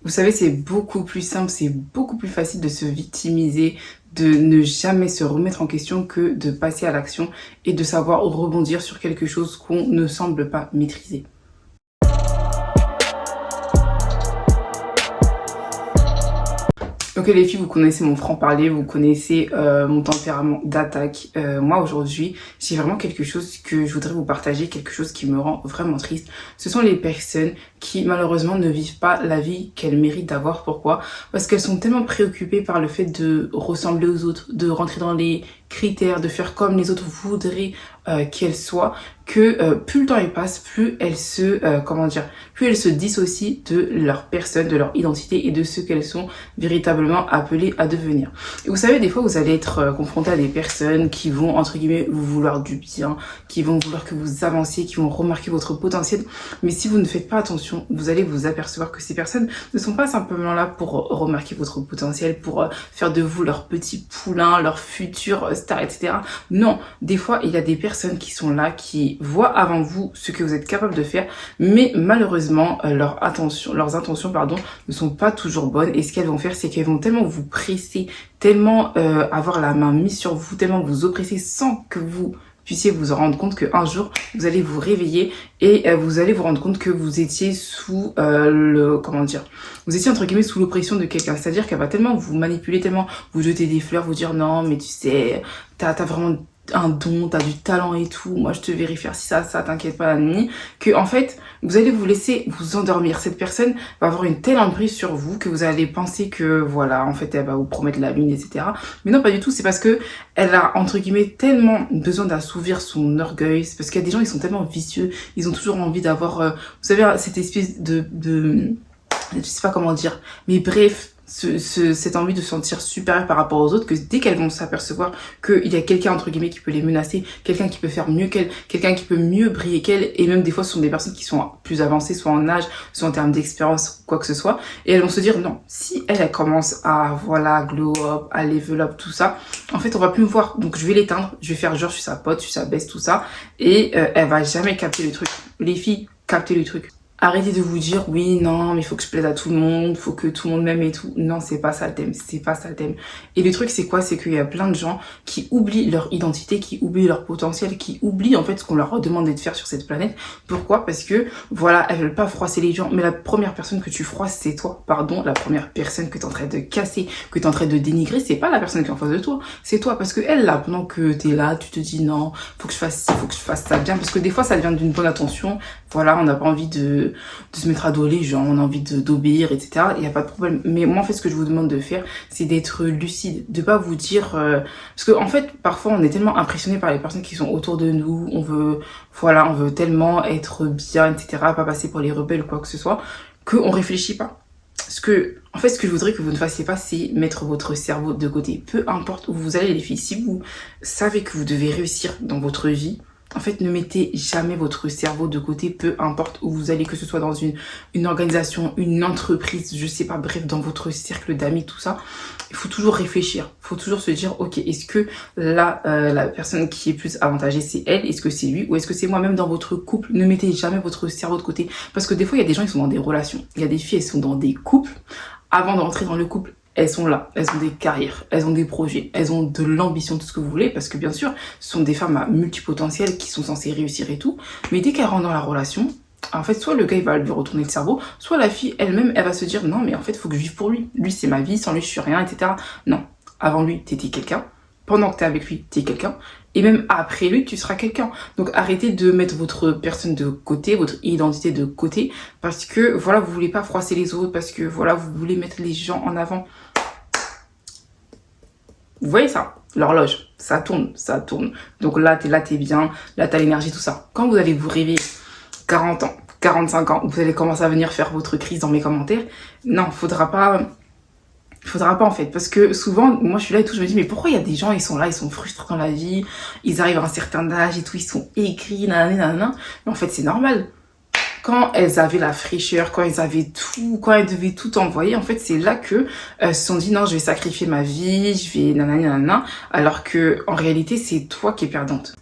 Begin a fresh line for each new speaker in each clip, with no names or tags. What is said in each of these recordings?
Vous savez, c'est beaucoup plus simple, c'est beaucoup plus facile de se victimiser, de ne jamais se remettre en question que de passer à l'action et de savoir rebondir sur quelque chose qu'on ne semble pas maîtriser. Donc les filles, vous connaissez mon franc-parler, vous connaissez mon tempérament d'attaque. Moi aujourd'hui, j'ai vraiment quelque chose que je voudrais vous partager, quelque chose qui me rend vraiment triste. Ce sont les personnes qui malheureusement ne vivent pas la vie qu'elles méritent d'avoir. Pourquoi? Parce qu'elles sont tellement préoccupées par le fait de ressembler aux autres, de rentrer dans les critères, de faire comme les autres voudraient qu'elles soient, que plus le temps y passe, plus elles se plus elles se dissocient de leur personne, de leur identité et de ce qu'elles sont véritablement appelées à devenir. Et vous savez, des fois vous allez être confronté à des personnes qui vont entre guillemets vous vouloir du bien, qui vont vouloir que vous avanciez, qui vont remarquer votre potentiel, mais si vous ne faites pas attention, vous allez vous apercevoir que ces personnes ne sont pas simplement là pour remarquer votre potentiel, pour faire de vous leur petit poulain, leur futur star, etc. Non, des fois il y a des personnes qui sont là, qui voient avant vous ce que vous êtes capable de faire, mais malheureusement leurs intentions ne sont pas toujours bonnes, et ce qu'elles vont faire, c'est qu'elles vont tellement vous presser, tellement avoir la main mise sur vous, tellement vous oppresser sans que vous puissiez vous en rendre compte qu'un jour vous allez vous réveiller et vous allez vous rendre compte que vous étiez sous vous étiez entre guillemets sous l'oppression de quelqu'un. C'est-à-dire qu'elle va tellement vous manipuler, tellement vous jeter des fleurs, vous dire non mais tu sais, t'as vraiment un don, t'as du talent et tout, moi je te verrai faire ça, t'inquiète pas la nuit, que en fait vous allez vous laisser vous endormir. Cette personne va avoir une telle emprise sur vous que vous allez penser que voilà, en fait elle va vous promettre la lune, etc. Mais non, pas du tout, c'est parce que elle a entre guillemets tellement besoin d'assouvir son orgueil. C'est parce qu'il y a des gens, ils sont tellement vicieux, ils ont toujours envie d'avoir, vous savez, cette espèce de je sais pas comment dire, mais bref, cette envie de se sentir supérieure par rapport aux autres, que dès qu'elles vont s'apercevoir qu'il y a quelqu'un entre guillemets qui peut les menacer, quelqu'un qui peut faire mieux qu'elles, quelqu'un qui peut mieux briller qu'elles, et même des fois ce sont des personnes qui sont plus avancées, soit en âge, soit en termes d'expérience, quoi que ce soit, et elles vont se dire non, si elle commence à voilà glow up, à level up, tout ça, en fait on va plus me voir, donc je vais l'éteindre, je vais faire genre je suis sa pote, je suis sa best, tout ça, et elle va jamais capter le truc. Les filles, captez le truc. Arrêtez de vous dire oui non mais il faut que je plaise à tout le monde, faut que tout le monde m'aime et tout. Non, c'est pas ça le thème, c'est pas ça le thème. Et le truc c'est quoi? C'est qu'il y a plein de gens qui oublient leur identité, qui oublient leur potentiel, qui oublient en fait ce qu'on leur demandé de faire sur cette planète. Pourquoi? Parce que voilà, elles veulent pas froisser les gens, mais la première personne que tu froisses c'est toi. Pardon, la première personne que t'es en train de casser, que t'es en train de dénigrer, c'est pas la personne qui est en face de toi, c'est toi. Parce que elle là, pendant que t'es là, tu te dis non, faut que je fasse ci, faut que je fasse ça bien, parce que des fois ça vient d'une bonne intention. Voilà, on n'a pas envie de se mettre à dos les gens, on a envie d'obéir, etc. Il n'y a pas de problème. Mais moi, en fait, ce que je vous demande de faire, c'est d'être lucide, de pas vous dire... Parce que en fait, parfois, on est tellement impressionné par les personnes qui sont autour de nous, on veut tellement être bien, etc., pas passer pour les rebelles ou quoi que ce soit, qu'on réfléchit pas. Ce que je voudrais que vous ne fassiez pas, c'est mettre votre cerveau de côté. Peu importe où vous allez, les filles, si vous savez que vous devez réussir dans votre vie, en fait, ne mettez jamais votre cerveau de côté, peu importe où vous allez, que ce soit dans une organisation, une entreprise, je sais pas, bref, dans votre cercle d'amis, tout ça. Il faut toujours réfléchir, il faut toujours se dire, ok, est-ce que là, la personne qui est plus avantagée, c'est elle, est-ce que c'est lui, ou est-ce que c'est moi? Même dans votre couple, ne mettez jamais votre cerveau de côté. Parce que des fois, il y a des gens, ils sont dans des relations. Il y a des filles, elles sont dans des couples. Avant de rentrer dans le couple, elles sont là, elles ont des carrières, elles ont des projets, elles ont de l'ambition, tout ce que vous voulez, parce que bien sûr, ce sont des femmes à multipotentiel qui sont censées réussir et tout, mais dès qu'elles rentrent dans la relation, en fait, soit le gars il va lui retourner le cerveau, soit la fille elle-même, elle va se dire non mais en fait, il faut que je vive pour lui, lui c'est ma vie, sans lui je suis rien, etc. Non, avant lui, t'étais quelqu'un, pendant que t'es avec lui, t'es quelqu'un, et même après lui, tu seras quelqu'un. Donc arrêtez de mettre votre personne de côté, votre identité de côté, parce que voilà, vous voulez pas froisser les autres, parce que voilà, vous voulez mettre les gens en avant. Vous voyez ça? L'horloge, ça tourne, ça tourne. Donc là, t'es bien, là, t'as l'énergie, tout ça. Quand vous allez vous réveiller, 40 ans, 45 ans, vous allez commencer à venir faire votre crise dans mes commentaires. Non, faudra pas en fait, parce que souvent, moi je suis là et tout, je me dis mais pourquoi il y a des gens, ils sont là, ils sont frustrés dans la vie, ils arrivent à un certain âge et tout, ils sont aigris, nanana, mais en fait c'est normal. Quand elles avaient la fraîcheur, quand elles avaient tout, quand elles devaient tout envoyer, en fait, c'est là que se sont dit non, je vais sacrifier ma vie, je vais nanana, alors que en réalité, c'est toi qui es perdante.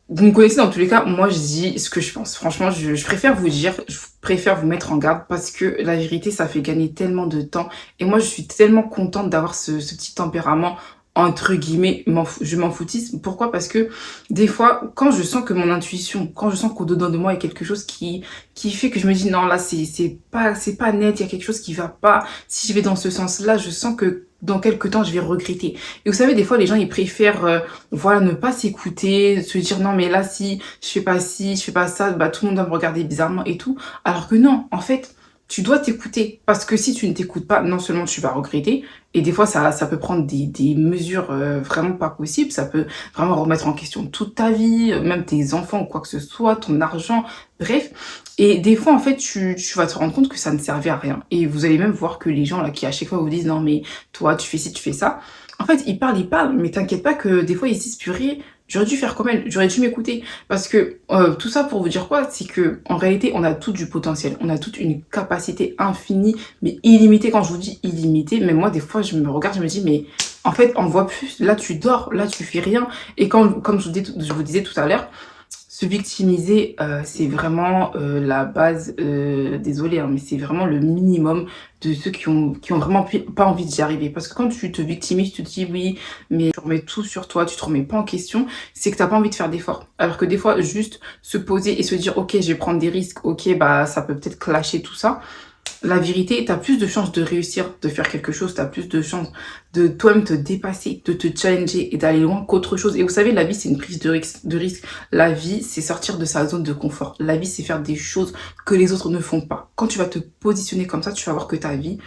vous me connaissez dans tous les cas, moi je dis ce que je pense. Franchement, je préfère vous dire, je préfère vous mettre en garde parce que la vérité, ça fait gagner tellement de temps. Et moi, je suis tellement contente d'avoir ce petit tempérament, entre guillemets, je m'en foutisse. Pourquoi? Parce que des fois, quand je sens que mon intuition, quand je sens qu'au-dedans de moi, il y a quelque chose qui fait que je me dis non, là, c'est pas net, il y a quelque chose qui va pas. Si je vais dans ce sens-là, je sens que dans quelques temps, je vais regretter. Et vous savez, des fois, les gens, ils préfèrent voilà, ne pas s'écouter, se dire non mais là si je fais pas ça, bah tout le monde va me regarder bizarrement et tout. Alors que non, en fait, tu dois t'écouter. Parce que si tu ne t'écoutes pas, non seulement tu vas regretter, et des fois ça peut prendre des mesures vraiment pas possibles, ça peut vraiment remettre en question toute ta vie, même tes enfants ou quoi que ce soit, ton argent, bref. Et des fois, en fait, tu vas te rendre compte que ça ne servait à rien. Et vous allez même voir que les gens là qui à chaque fois vous disent non mais toi tu fais ci, tu fais ça, en fait, ils parlent, mais t'inquiète pas que des fois, ils se disent, purée, j'aurais dû faire comme elle, j'aurais dû m'écouter. Parce que tout ça pour vous dire quoi? C'est que en réalité, on a tout du potentiel, on a toute une capacité infinie, mais illimitée. Quand je vous dis illimitée, mais moi, des fois, je me regarde, je me dis, mais en fait, on voit plus. Là, tu dors, là, tu fais rien. Et quand, comme je vous disais tout à l'heure, se victimiser, c'est vraiment la base, désolée, hein, mais c'est vraiment le minimum de ceux qui ont vraiment pas envie d'y arriver. Parce que quand tu te victimises, tu te dis oui, mais tu remets tout sur toi, tu te remets pas en question, c'est que t'as pas envie de faire d'efforts. Alors que des fois, juste se poser et se dire ok, je vais prendre des risques, ok, bah ça peut peut-être clasher tout ça. La vérité, t'as plus de chances de réussir, de faire quelque chose, t'as plus de chances de toi-même te dépasser, de te challenger et d'aller loin qu'autre chose. Et vous savez, la vie, c'est une prise de risque. La vie, c'est sortir de sa zone de confort. La vie, c'est faire des choses que les autres ne font pas. Quand tu vas te positionner comme ça, tu vas voir que ta vie,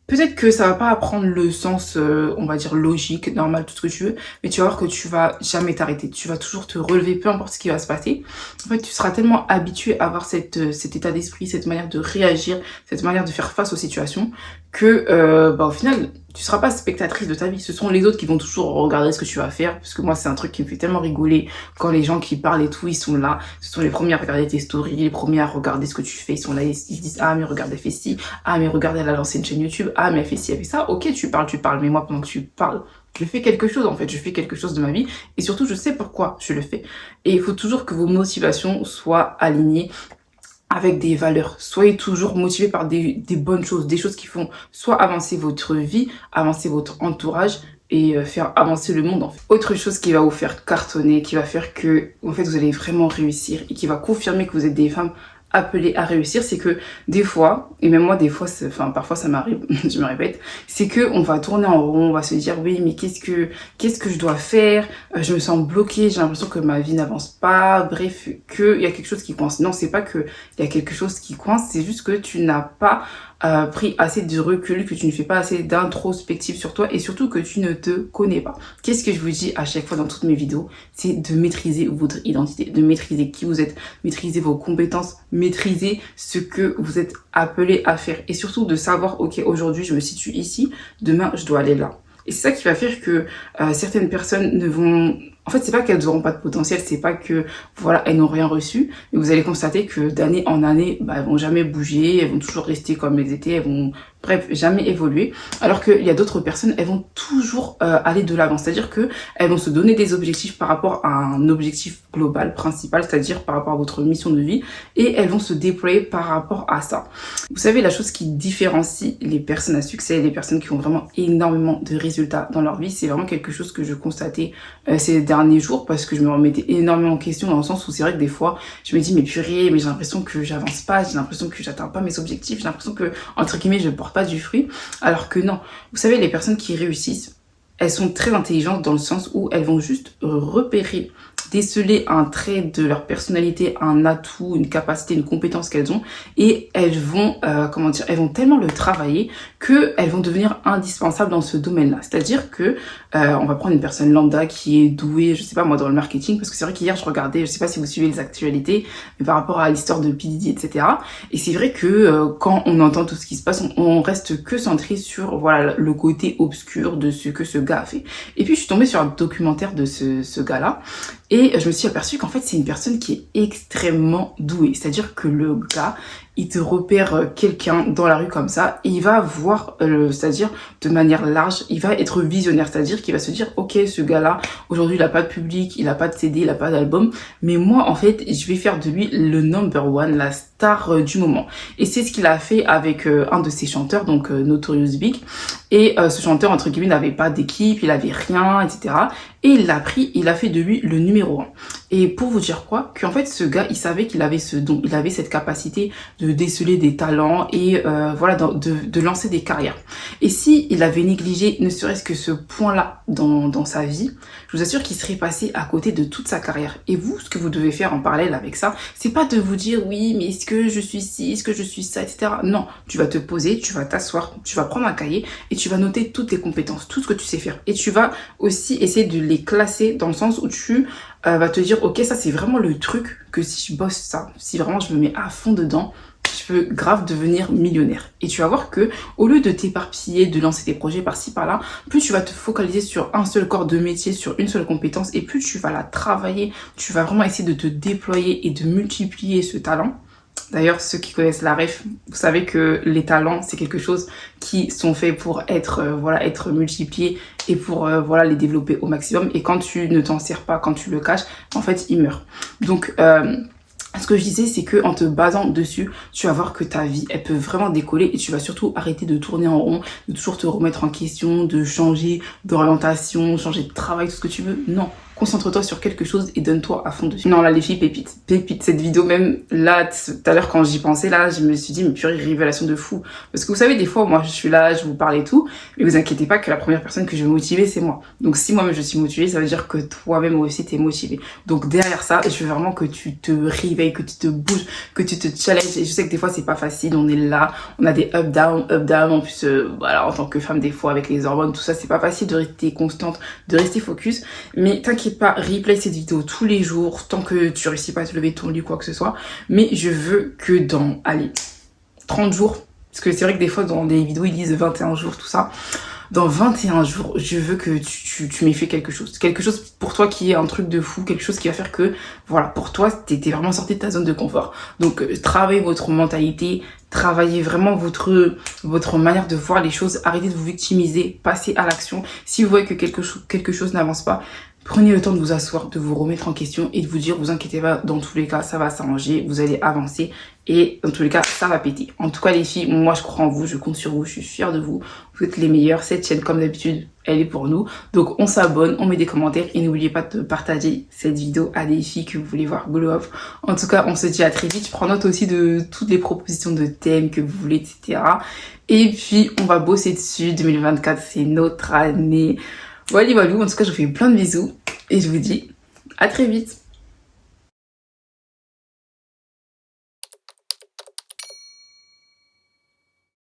peut-être que ça va pas prendre le sens, on va dire logique, normal, tout ce que tu veux, mais tu vas voir que tu vas jamais t'arrêter. Tu vas toujours te relever, peu importe ce qui va se passer. En fait, tu seras tellement habitué à avoir cet état d'esprit, cette manière de réagir, cette manière de faire face aux situations, que bah, au final, tu seras pas spectatrice de ta vie. Ce sont les autres qui vont toujours regarder ce que tu vas faire, parce que moi, c'est un truc qui me fait tellement rigoler quand les gens qui parlent et tout, ils sont là. Ce sont les premiers à regarder tes stories, les premiers à regarder ce que tu fais. Ils sont là, ils se disent, ah, mais regarde, elle fait ci. Ah, mais regarde, elle a lancé une chaîne YouTube. Ah, mais elle fait ci, elle fait ça. Ok, tu parles. Mais moi, pendant que tu parles, je fais quelque chose, en fait. Je fais quelque chose de ma vie. Et surtout, je sais pourquoi je le fais. Et il faut toujours que vos motivations soient alignées avec des valeurs. Soyez toujours motivé par des bonnes choses, des choses qui font soit avancer votre vie, avancer votre entourage et faire avancer le monde en fait. Autre chose qui va vous faire cartonner, qui va faire que en fait vous allez vraiment réussir et qui va confirmer que vous êtes des femmes appelées à réussir, c'est que des fois, et même moi des fois, enfin parfois ça m'arrive, je me répète, c'est que on va tourner en rond, on va se dire oui mais qu'est-ce que je dois faire, je me sens bloquée, j'ai l'impression que ma vie n'avance pas, bref, qu'il y a quelque chose qui coince. Non, c'est pas que il y a quelque chose qui coince, c'est juste que tu n'as pas pris assez de recul, que tu ne fais pas assez d'introspective sur toi et surtout que tu ne te connais pas. Qu'est-ce que je vous dis à chaque fois dans toutes mes vidéos? C'est de maîtriser votre identité, de maîtriser qui vous êtes, maîtriser vos compétences, maîtriser ce que vous êtes appelé à faire et surtout de savoir, ok, aujourd'hui je me situe ici, demain je dois aller là. Et c'est ça qui va faire que certaines personnes ne vont... En fait, c'est pas qu'elles n'auront pas de potentiel, c'est pas que, voilà, elles n'ont rien reçu. Mais vous allez constater que d'année en année, bah, elles vont jamais bouger, elles vont toujours rester comme elles étaient, elles vont, bref, jamais évoluer. Alors qu'il y a d'autres personnes, elles vont toujours aller de l'avant. C'est-à-dire que elles vont se donner des objectifs par rapport à un objectif global, principal, c'est-à-dire par rapport à votre mission de vie. Et elles vont se déployer par rapport à ça. Vous savez, la chose qui différencie les personnes à succès, les personnes qui ont vraiment énormément de résultats dans leur vie, c'est vraiment quelque chose que je constatais ces derniers jours parce que je me remettais énormément en question dans le sens où c'est vrai que des fois, je me dis mais purée, mais j'ai l'impression que j'avance pas, j'ai l'impression que j'atteins pas mes objectifs, j'ai l'impression que, entre guillemets, je porte pas du fruit. Alors que non. Vous savez, les personnes qui réussissent, elles sont très intelligentes dans le sens où elles vont juste repérer, déceler un trait de leur personnalité, un atout, une capacité, une compétence qu'elles ont et elles vont, comment dire, elles vont tellement le travailler qu'elles vont devenir indispensables dans ce domaine-là. C'est-à-dire que on va prendre une personne lambda qui est douée, je sais pas moi, dans le marketing, parce que c'est vrai qu'hier je regardais, je sais pas si vous suivez les actualités, mais par rapport à l'histoire de P. Diddy, etc. Et c'est vrai que quand on entend tout ce qui se passe, on reste que centré sur voilà le côté obscur de ce que ce gars a fait. Et puis je suis tombée sur un documentaire de ce gars-là. Et je me suis aperçue qu'en fait, c'est une personne qui est extrêmement douée. C'est-à-dire que le gars, il te repère quelqu'un dans la rue comme ça et il va voir, c'est-à-dire de manière large, il va être visionnaire, c'est-à-dire qu'il va se dire ok, ce gars-là aujourd'hui il a pas de public, il a pas de CD, il a pas d'album, mais moi en fait je vais faire de lui le number one, la star du moment. Et c'est ce qu'il a fait avec un de ses chanteurs, donc Notorious Big. Et ce chanteur, entre guillemets, n'avait pas d'équipe, il avait rien, etc. Et il l'a pris, il a fait de lui le numéro 1. Et pour vous dire quoi, qu'en fait, ce gars, il savait qu'il avait ce don, il avait cette capacité de déceler des talents et voilà, de lancer des carrières. Et si il avait négligé ne serait-ce que ce point-là dans sa vie, je vous assure qu'il serait passé à côté de toute sa carrière. Et vous, ce que vous devez faire en parallèle avec ça, c'est pas de vous dire oui, mais est-ce que je suis ci, est-ce que je suis ça, etc. Non, tu vas te poser, tu vas t'asseoir, tu vas prendre un cahier et tu vas noter toutes tes compétences, tout ce que tu sais faire. Et tu vas aussi essayer de les classer dans le sens où tu vas te dire ok, ça c'est vraiment le truc que si je bosse ça, si vraiment je me mets à fond dedans, je peux grave devenir millionnaire. Et tu vas voir que au lieu de t'éparpiller, de lancer des projets par-ci par-là, plus tu vas te focaliser sur un seul corps de métier, sur une seule compétence, et plus tu vas la travailler, tu vas vraiment essayer de te déployer et de multiplier ce talent. D'ailleurs, ceux qui connaissent la ref, vous savez que les talents, c'est quelque chose qui sont faits pour être voilà, être multipliés et pour voilà, les développer au maximum. Et quand tu ne t'en sers pas, quand tu le caches, en fait, il meurt. Donc ce que je disais, c'est que en te basant dessus, tu vas voir que ta vie, elle peut vraiment décoller et tu vas surtout arrêter de tourner en rond, de toujours te remettre en question, de changer d'orientation, changer de travail, tout ce que tu veux. Non, concentre-toi sur quelque chose et donne-toi à fond dessus. Non, là, les filles, pépite. Cette vidéo même, là, tout à l'heure, quand j'y pensais, là, je me suis dit, mais purée, révélation de fou. Parce que vous savez, des fois, moi, je suis là, je vous parle et tout, mais vous inquiétez pas que la première personne que je vais motiver, c'est moi. Donc, si moi-même je suis motivée, ça veut dire que toi-même aussi, t'es motivé. Donc, derrière ça, je veux vraiment que tu te réveilles, que tu te bouges, que tu te challenges. Et je sais que des fois, c'est pas facile, on est là, on a des up, down. En plus, voilà, en tant que femme, des fois, avec les hormones, tout ça, c'est pas facile de rester constante, de rester focus. Mais t'inquiète pas, replay cette vidéo tous les jours, tant que tu réussis pas à te lever de ton lit, quoi que ce soit. Mais je veux que dans, allez, 30 jours, parce que c'est vrai que des fois dans des vidéos ils disent 21 jours, tout ça. Dans 21 jours, je veux que tu m'aies fait quelque chose. Quelque chose pour toi qui est un truc de fou, quelque chose qui va faire que, voilà, pour toi, t'es vraiment sorti de ta zone de confort. Donc, travaillez votre mentalité, travaillez vraiment votre manière de voir les choses, arrêtez de vous victimiser, passez à l'action. Si vous voyez que quelque chose n'avance pas, prenez le temps de vous asseoir, de vous remettre en question et de vous dire, vous inquiétez pas, dans tous les cas, ça va s'arranger, vous allez avancer et dans tous les cas, ça va péter. En tout cas, les filles, moi, je crois en vous, je compte sur vous, je suis fière de vous. Vous êtes les meilleures. Cette chaîne, comme d'habitude, elle est pour nous. Donc, on s'abonne, on met des commentaires et n'oubliez pas de partager cette vidéo à des filles que vous voulez voir glow up. En tout cas, on se dit à très vite. Je prends note aussi de toutes les propositions de thèmes que vous voulez, etc. Et puis, on va bosser dessus. 2024, c'est notre année. Voilà, en tout cas, je vous fais plein de bisous et je vous dis à très vite.